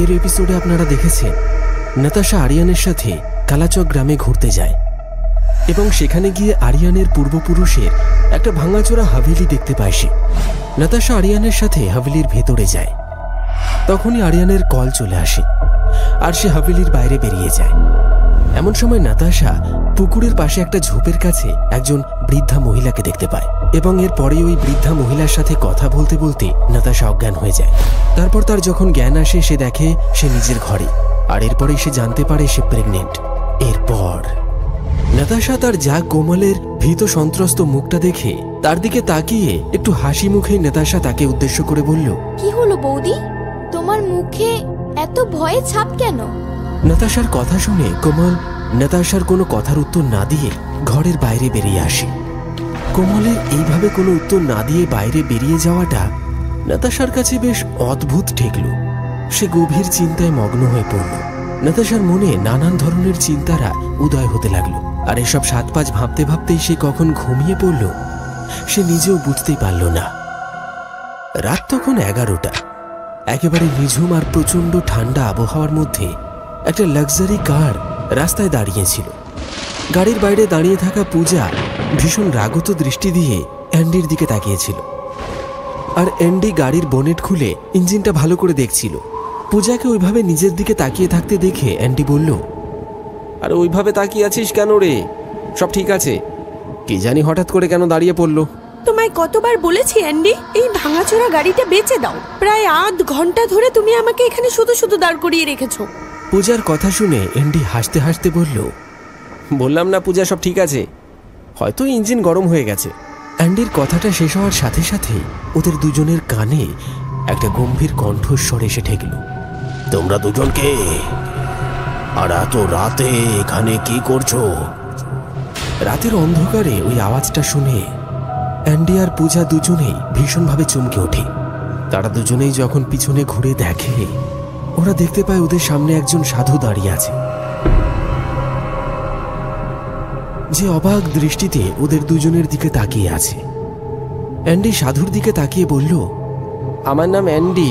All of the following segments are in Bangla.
আগের এপিসোডে আপনারা দেখেছেন নাতাশা আরিয়ানের সাথে কালাচক গ্রামে ঘুরতে যায় এবং সেখানে গিয়ে আরিয়ানের পূর্বপুরুষের একটা ভাঙাচোরা হাভেলি দেখতে পায় সে। নাতাশা আরিয়ানের সাথে হাভেলির ভেতরে যায়। তখনই আরিয়ানের কল চলে আসে আর সে হাভেলির বাইরে বেরিয়ে যায়। এমন সময় নাতাশা পুকুরের পাশে একটা ঝোপের কাছে একজন বৃদ্ধা মহিলাকে দেখতে পায় এবং এরপরে ওই বৃদ্ধা মহিলার সাথে কথা বলতে বলতে নাতাশা অজ্ঞান হয়ে যায়। তারপর তার যখন জ্ঞান আসে সে দেখে সে নিজের ঘরে, আর এরপরেই সে জানতে পারে সে প্রেগনেন্ট। এরপর নাতাশা তার যা কোমলের ভীত সন্ত্রস্ত মুখটা দেখে তার দিকে তাকিয়ে একটু হাসি মুখেই নাতাশা তাকে উদ্দেশ্য করে বলল, কি হলো বৌদি, তোমার মুখে এত ভয়ে ছাপ কেন? নাতাশার কথা শুনে কোমল নাতাশার কোনো কথার উত্তর না দিয়ে ঘরের বাইরে বেরিয়ে আসে। কোমলের এইভাবে কোনো উত্তর না দিয়ে বাইরে বেরিয়ে যাওয়াটা নাতাশার কাছে বেশ অদ্ভুত ঠেকল। সে গভীর চিন্তায় মগ্ন হয়ে পড়ল। নাতাশার মনে নানান ধরনের চিন্তারা উদয় হতে লাগলো, আর এসব সাত পাঁচ ভাবতে ভাবতেই সে কখন ঘুমিয়ে পড়ল সে নিজেও বুঝতেই পারল না। রাত তখন 11টা। একেবারে নিঝুম আর প্রচন্ড ঠান্ডা আবহাওয়ার মধ্যে একটা লাক্সারি কার রাস্তায় দাঁড়িয়েছিল। গাড়ির বাইরে দাঁড়িয়ে থাকা পূজা ভীষণ রাগত দৃষ্টি দিয়ে অ্যান্ডির দিকে তাকিয়েছিল, আর অ্যান্ডি গাড়ির বোনেট খুলে ইঞ্জিনটা ভালো করে দেখছিল। পূজাকে ওইভাবে নিজের দিকে তাকিয়ে থাকতে দেখে অ্যান্ডি বলল, আর ওইভাবে তাকিয়ে আছিস কেন রে? সব ঠিক আছে? কি জানি হঠাৎ করে কেন দাঁড়িয়ে পড়লো। তোমায় কতবার বলেছি অ্যান্ডি, এই ভাঙাচোরা গাড়িটা বেচে দাও। প্রায় আধ ঘন্টা ধরে তুমি আমাকে এখানে শুধু শুধু দাঁড় করিয়ে রেখেছো। পূজার কথা শুনে অ্যান্ডি হাসতে হাসতে বলল, বললাম না পূজা সব ঠিক আছে, হয়তো ইঞ্জিন গরম হয়ে গেছে। অ্যান্ডির কথাটা শেষ হওয়ার সাথে সাথে ওদের দুজনের কানে একটা গম্ভীর কণ্ঠস্বর এসে ঠেকল, তোমরা দুজন কে? আর এত রাতে এখানে কি করছো? রাতের অন্ধকারে ওই আওয়াজটা শুনে অ্যান্ডি আর পূজা দুজনেই ভীষণভাবে চমকে ওঠে। তারা দুজনেই যখন পিছনে ঘুরে দেখে ওরা দেখতে পায় ওদের সামনে একজন সাধু দাঁড়িয়ে আছে, যে অবাক দৃষ্টিতে ওদের দুজনের দিকে তাকিয়ে আছে। অ্যান্ডি সাধুর দিকে তাকিয়ে বলল, আমার নাম অ্যান্ডি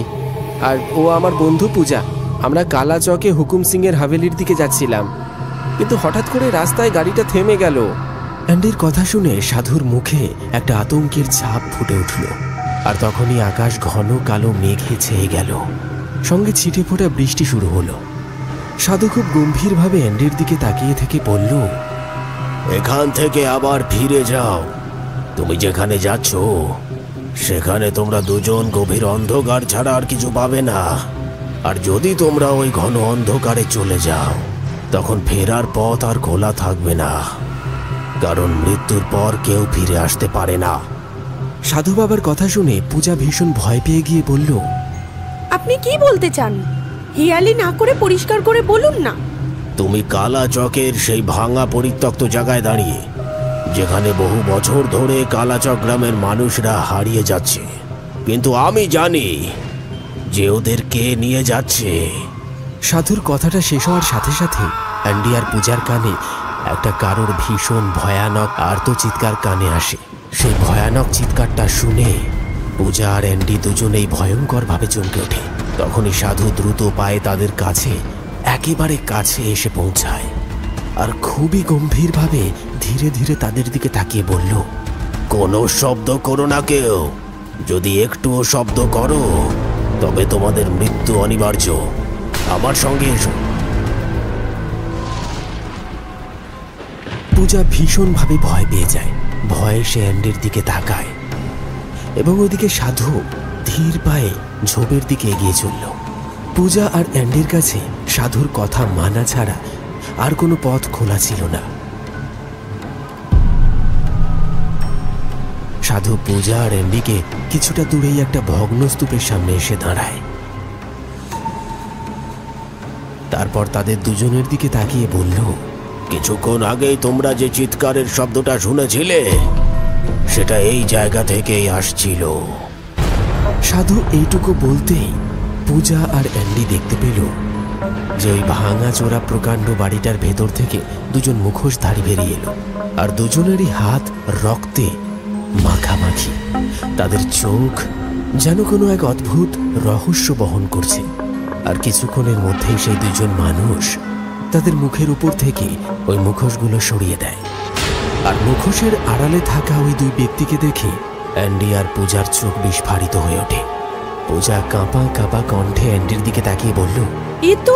আর ও আমার বন্ধু পূজা। আমরা কালাচকে হুকুম সিং এর হাভেলির দিকে যাচ্ছিলাম, কিন্তু হঠাৎ করে রাস্তায় গাড়িটা থেমে গেল। অ্যান্ডির কথা শুনে সাধুর মুখে একটা আতঙ্কের ছাপ ফুটে উঠল, আর তখনই আকাশ ঘন কালো মেঘে ছেয়ে গেল, সঙ্গে ছিটে ফোটা বৃষ্টি শুরু হলো। সাধু খুব গম্ভীরভাবে অ্যান্ডির দিকে তাকিয়ে থেকে বলল, এখান থেকে আবার ফিরে যাও। তুমি যেখানে যাচ্ছ সেখানে তোমরা দুজন গভীর অন্ধকার ছাড়া আর কিছু পাবে না। আর যদি তোমরা ওই ঘন অন্ধকারে চলে যাও তখন ফেরার পথ আর খোলা থাকবে না, কারণ মৃত্যুর পর কেউ ফিরে আসতে পারে না। সাধু বাবার কথা শুনে পূজা ভীষণ ভয় পেয়ে গিয়ে বলল, আপনি কি বলতে চান? হিয়ালি না করে পরিষ্কার করে বলুন না। তুমি কালাচকের সেই ভাঙা পরিত্যক্ত জায়গায় দাঁড়িয়ে, যেখানে বহু বছর ধরে কালাচক গ্রামের মানুষরা হারিয়ে যাচ্ছে, কিন্তু আমি জানি যে ওদের কে নিয়ে যাচ্ছে। সাধুর কথাটা শেষ হওয়ার সাথে সাথে অ্যান্ডি আর পূজার কানে একটা কারোর ভীষণ ভয়ানক আর্তচিৎকার কানে আসে। সেই ভয়ানক চিৎকারটা শুনে পূজা আর অ্যান্ডি দুজনেই ভয়ঙ্করভাবে চমকে ওঠে। তখনই সাধু দ্রুত পায়ে তাদের কাছে, একেবারে কাছে এসে পৌঁছায়, আর খুবই গম্ভীরভাবে ধীরে ধীরে তাদের দিকে তাকিয়ে বলল, কোনো শব্দ করো না কেউ। যদি একটুও শব্দ করো তবে তোমাদের মৃত্যু অনিবার্য। আমার সঙ্গে এসো। পূজা ভীষণভাবে ভয় পেয়ে যায়। ভয়ে সে অ্যান্ডির দিকে তাকায় এবং ওইদিকে সাধু ধীর পায়ে ঝোপের দিকে এগিয়ে চলল। পূজা আর অ্যান্ডির কাছে সাধুর কথা মানা ছাড়া আর কোনো পথ খোলা ছিল না। সাধু পূজা আর অ্যান্ডিকে কিছুটা দূরেই একটা ভগ্ন স্তূপের সামনে এসে দাঁড়ায়। তারপর তাদের দুজনের দিকে তাকিয়ে বলল, কিছুক্ষণ আগেই তোমরা যে চিৎকারের শব্দটা শুনেছিলে সেটা এই জায়গা থেকেই আসছিল। সাধু এইটুকু বলতেই পূজা আর অ্যান্ডি দেখতে পেল যে ওই ভাঙা চোরা প্রকাণ্ড বাড়িটার ভেতর থেকে দুজন মুখোশধারী বেরিয়ে এলো, আর দুজনেরই হাত রক্তে মাখামাখি। তাদের চোখ যেন কোনো এক অদ্ভুত রহস্য বহন করছে। আর কিছুক্ষণের মধ্যেই সেই দুজন মানুষ তাদের মুখের উপর থেকে ওই মুখোশগুলো সরিয়ে দেয়। আর মুখোশের আড়ালে থাকা ওই দুই ব্যক্তিকে দেখে অ্যান্ডি আর পূজার চোখ বিস্ফারিত হয়ে ওঠে। পূজা কাঁপা কাঁপা কণ্ঠে অ্যান্ডির দিকে তাকিয়ে বলল, এ তো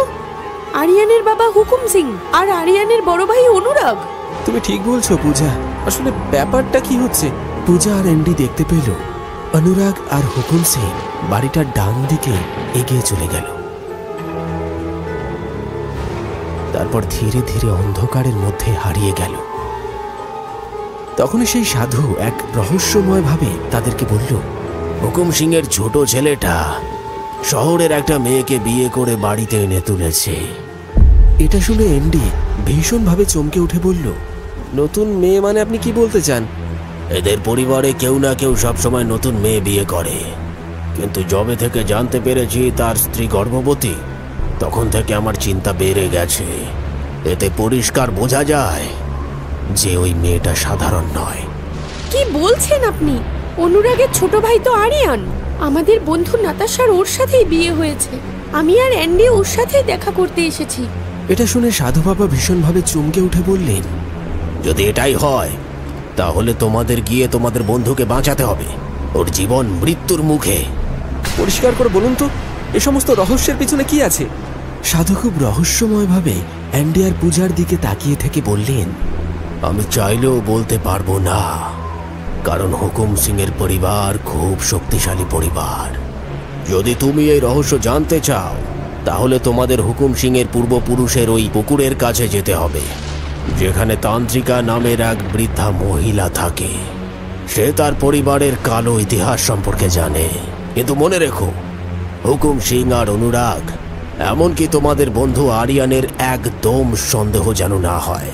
আরিয়ানের বাবা হুকুম সিং আর আরিয়ানের বড় ভাই অনুরাগ। তুমি ঠিক বলছো পূজা, আসলে ব্যাপারটা কি হচ্ছে? পূজা আর অ্যান্ডি দেখতে পেল অনুরাগ আর হুকুম সিং বাড়িটার ডান দিকে এগিয়ে চলে গেল। তারপর ধীরে ধীরে অন্ধকারের মধ্যে হারিয়ে গেল। তখনই সেই সাধু এক রহস্যময় ভাবে তাদেরকে বলল, হুকুম সিং এর ছোট ছেলেটা শহরের একটা মেয়েকে বিয়ে করে বাড়িতে এনে তুলেছে। এটা শুনে অ্যান্ডি ভীষণভাবে চমকে উঠে বলল, নতুন মেয়ে মানে আপনি কি বলতে চান? এদের পরিবারে কেউ না কেউ সবসময় নতুন মেয়ে বিয়ে করে, কিন্তু যবে থেকে জানতে পেরেছি তার স্ত্রী গর্ভবতী, তখন থেকে আমার চিন্তা বেড়ে গেছে। এতে পরিষ্কার বোঝা যায় যে ওই মেয়েটা সাধারণ নয়। কি বলছেন আপনি? অনুরাগের ছোট ভাই তো আরিয়ান। আমাদের বন্ধু নাতাশার ওর সাথেই বিয়ে হয়েছে। আমি আর অ্যান্ডি ওর সাথেই দেখা করতে এসেছি। এটা শুনে সাধু বাবা ভীষণভাবে চমকে উঠে বললেন, যদি এটাই হয় তাহলে তোমাদের গিয়ে তোমাদের বন্ধুকে বাঁচাতে হবে। ওর জীবন মৃত্যুর মুখে। পরিষ্কার করে বলুন তো, এ সমস্ত রহস্যের পিছনে কি আছে? সাধু খুব রহস্যময়ভাবে অ্যান্ডি আর পূজার দিকে তাকিয়ে থেকে বললেন, আমি চাইলেও বলতে পারবো না, কারণ হুকুম সিং এর পরিবার খুব শক্তিশালী পরিবার। যদি তুমি এই রহস্য জানতে চাও তাহলে তোমাদের হুকুম সিং এর পূর্বপুরুষের ওই পুকুরের কাছে যেতে হবে, যেখানে তান্ত্রিকা নামের এক বৃদ্ধা মহিলা থাকে। সে তার পরিবারের কালো ইতিহাস সম্পর্কে জানে। কিন্তু মনে রেখো, হুকুম সিং আর অনুরাগ, এমনকি তোমাদের বন্ধু আরিয়ানের একদম সন্দেহ যেন না হয়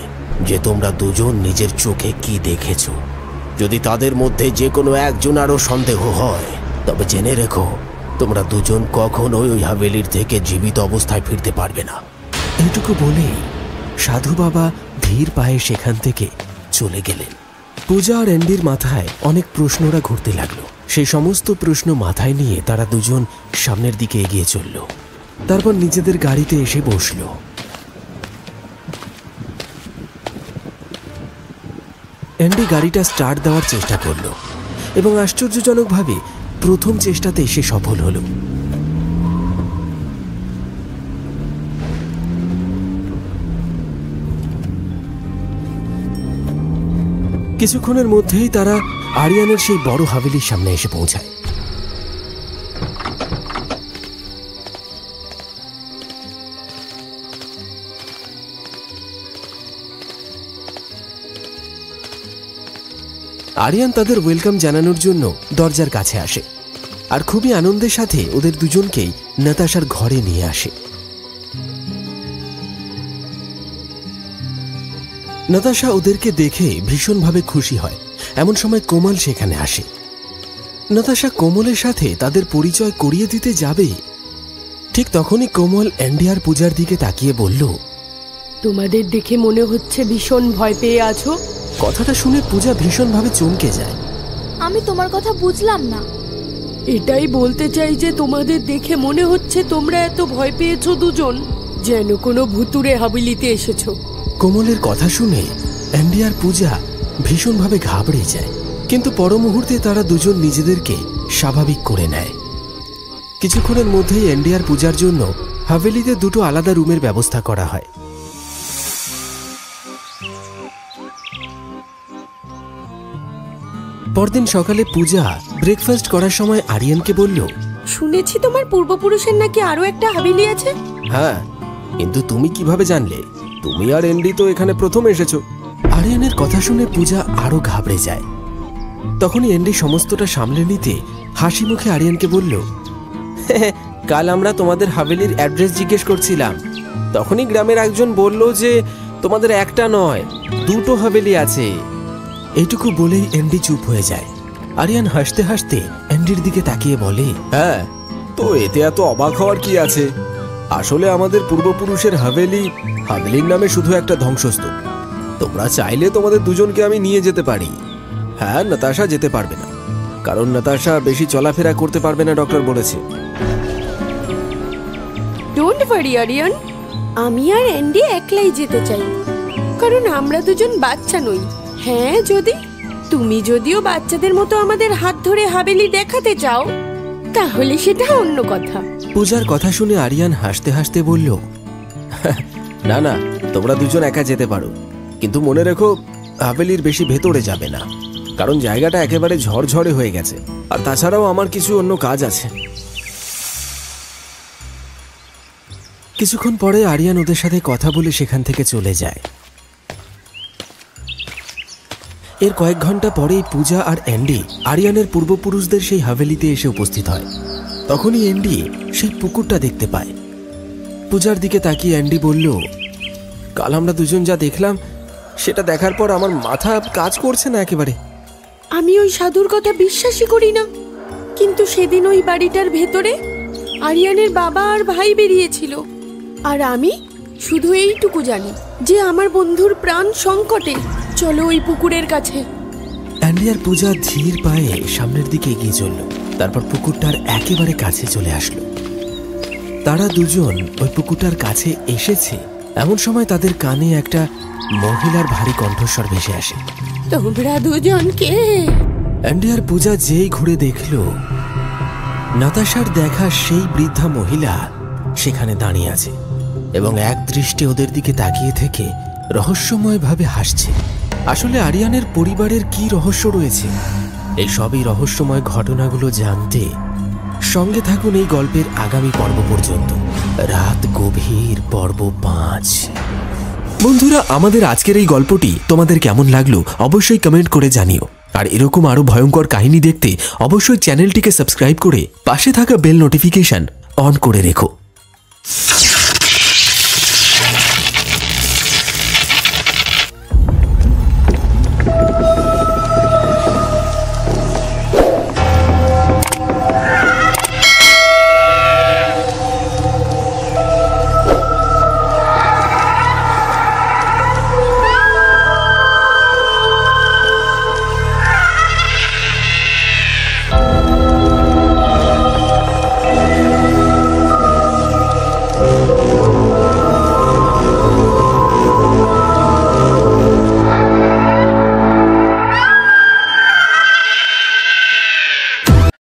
যে তোমরা দুজন নিজের চোখে কি দেখেছ। যদি তাদের মধ্যে যে কোনো একজনারও সন্দেহ হয় তবে জেনে রেখো, তোমরা দুজন কখনোই ওই হাভেলির থেকে জীবিত অবস্থায় ফিরতে পারবে না। এইটুকু বলেই সাধু বাবা ধীর পায়ে সেখান থেকে চলে গেলেন। পূজা আর অ্যান্ডির মাথায় অনেক প্রশ্নরা ঘুরতে লাগলো। সেই সমস্ত প্রশ্ন মাথায় নিয়ে তারা দুজন সামনের দিকে এগিয়ে চলল। তারপর নিজেদের গাড়িতে এসে বসল। অ্যান্ডি গাড়িটা স্টার্ট দেওয়ার চেষ্টা করল এবং আশ্চর্যজনকভাবে প্রথম চেষ্টাতে সে সফল হল। কিছুক্ষণের মধ্যেই তারা আরিয়ানের সেই বড় হাভেলির সামনে এসে পৌঁছায়। আরিয়ান তাদের ওয়েলকাম জানানোর জন্য দরজার কাছে আসে আর খুবই আনন্দের সাথে ওদের দুজনকেই নাতাশার ঘরে নিয়ে আসে। নাতাশা ওদেরকে দেখে ভীষণভাবে খুশি হয়। এমন সময় কোমল সেখানে আসে। নাতাশা কোমলের সাথে তাদের পরিচয় করিয়ে দিতে যাবে, ঠিক তখনই কোমল অ্যান্ডি আর পূজার দিকে তাকিয়ে বলল, তোমাদের দেখে মনে হচ্ছে ভীষণ ভয় পেয়ে আছো। কথাটা শুনে পূজা ভীষণভাবে চমকে যায়। আমি তোমার কথা বুঝলাম না। এটাই বলতে চাই যে তোমাদের দেখে মনে হচ্ছে তোমরা এত ভয় পেয়েছো দুজন, যেন কোনো ভুতুরে হাবিলিতে এসেছো। কোমলের কথা শুনে অ্যান্ডি আর পূজা ভীষণভাবে ঘাবড়ে যায়, কিন্তু পর মুহূর্তে তারা দুজন নিজেদেরকে স্বাভাবিক করে নেয়। কিছুক্ষণের মধ্যেই অ্যান্ডি আর পূজার জন্য হাভেলিতে দুটো আলাদা রুমের ব্যবস্থা করা হয়। পরদিন সকালে পূজা ব্রেকফাস্ট করার সময় আরিয়ানকে বলল, শুনেছি তোমার পূর্বপুরুষের নাকি আরো একটা হাবিলি আছে। হ্যাঁ, কিন্তু তুমি কিভাবে জানলে? তুমি আর এন্ডি তো এখানে প্রথম এসেছো। আরিয়ানের কথা শুনে পূজা আরো ঘাবড়ে যায়। তখনই এন্ডি সমস্তটা সামলে নিতে হাসি মুখে আরিয়ানকে বলল, কাল আমরা তোমাদের হাভেলির অ্যাড্রেস জিজ্ঞেস করছিলাম, তখনই গ্রামের একজন বলল যে তোমাদের একটা নয় দুটো হাভেলি আছে। এইটুকু বলেই এন্ডি চুপ হয়ে যায়। আরিয়ান হাসতে হাসতে এন্ডির দিকে তাকিয়ে বলে, হ্যাঁ, তো এতে এত অবাক হওয়ার কি আছে? আসলে আমাদের পূর্বপুরুষের হাভেলির নামে শুধু একটা ধ্বংসস্তূপ। তোমরা চাইলে তোমাদের দুজনকে আমি নিয়ে যেতে পারি। হ্যাঁ, নাতাশা যেতে পারবে না, কারণ নাতাশা বেশি চলাফেরা করতে পারবে না, ডক্টর বলেছে। ওয়ারি আরিয়ান, আমি আর অ্যান্ডি একলাই যেতে চাই, কারণ আমরা দুজন বাচ্চা নই। হ্যাঁ, তুমি যদিও বাচ্চাদের মতো আমাদের হাত ধরে হাভেলি দেখাতে চাও, তাহলে সেটা অন্য কথা। পূজার কথা শুনে আরিয়ান হাসতে হাসতে বলল, না না, তোমরা দুজন একা যেতে পারো, কিন্তু মনে রেখো হাভেলির বেশি ভেতরে যাবে না, কারণ জায়গাটা একেবারে ঝড়ঝড়ে হয়ে গেছে, আর তাছাড়াও আমার কিছু অন্য কাজ আছে। কিছুক্ষণ পরে আরিয়ান ওদের সাথে কথা বলে সেখান থেকে চলে যায়। এর কয়েক ঘন্টা পরেই পূজা আর অ্যান্ডি আরিয়ানের পূর্বপুরুষদের সেই হাভেলিতে এসে উপস্থিত হয়। তখনই অ্যান্ডি সেই পুকুরটা দেখতে পায়। পূজার দিকে তাকিয়ে অ্যান্ডি বলল, কাল আমরা দুজন যা দেখলাম সেটা দেখার পর আমার মাথা কাজ করছে না একেবারে। আমি ওই সাধুর কথা বিশ্বাসই করি না, কিন্তু সেদিন ওই বাড়িটার ভেতরে আরিয়ানের বাবা আর ভাই বেরিয়েছিল, আর আমি শুধু এইটুকু জানি যে আমার বন্ধুর প্রাণ সংকটে। চলো ওই পুকুরের কাছে। অ্যান্ডি আর পূজা ধীর পায়ে সামনের দিকে এগিয়ে চলল, তারপর পুকুরটার একেবারে কাছে চলে আসলো। তারা দুজন ওই পুকুরটার কাছে এসেছে এমন সময় তাদের কানে একটা মহিলার ভারী কণ্ঠস্বর ভেসে আসে। তোমরা দুজন কে? অ্যান্ডি আর পূজা যেই ঘুরে দেখল, নাতাশার দেখা সেই বৃদ্ধা মহিলা সেখানে দাঁড়িয়ে আছে এবং এক দৃষ্টে ওদের দিকে তাকিয়ে থেকে রহস্যময়ভাবে হাসছে। আসলে আরিয়ানের পরিবারের কি রহস্য রয়েছে, এই সবই রহস্যময় ঘটনাগুলো জানতে সঙ্গে থাকুন এই গল্পের আগামী পর্ব পর্যন্ত। রাত গভীর পর্ব 5। বন্ধুরা, আমাদের আজকের এই গল্পটি তোমাদের কেমন লাগলো অবশ্যই কমেন্ট করে জানিও, আর এরকম আরো ভয়ঙ্কর কাহিনী দেখতে অবশ্যই চ্যানেলটিকে সাবস্ক্রাইব করে পাশে থাকা বেল নোটিফিকেশন অন করে রেখো।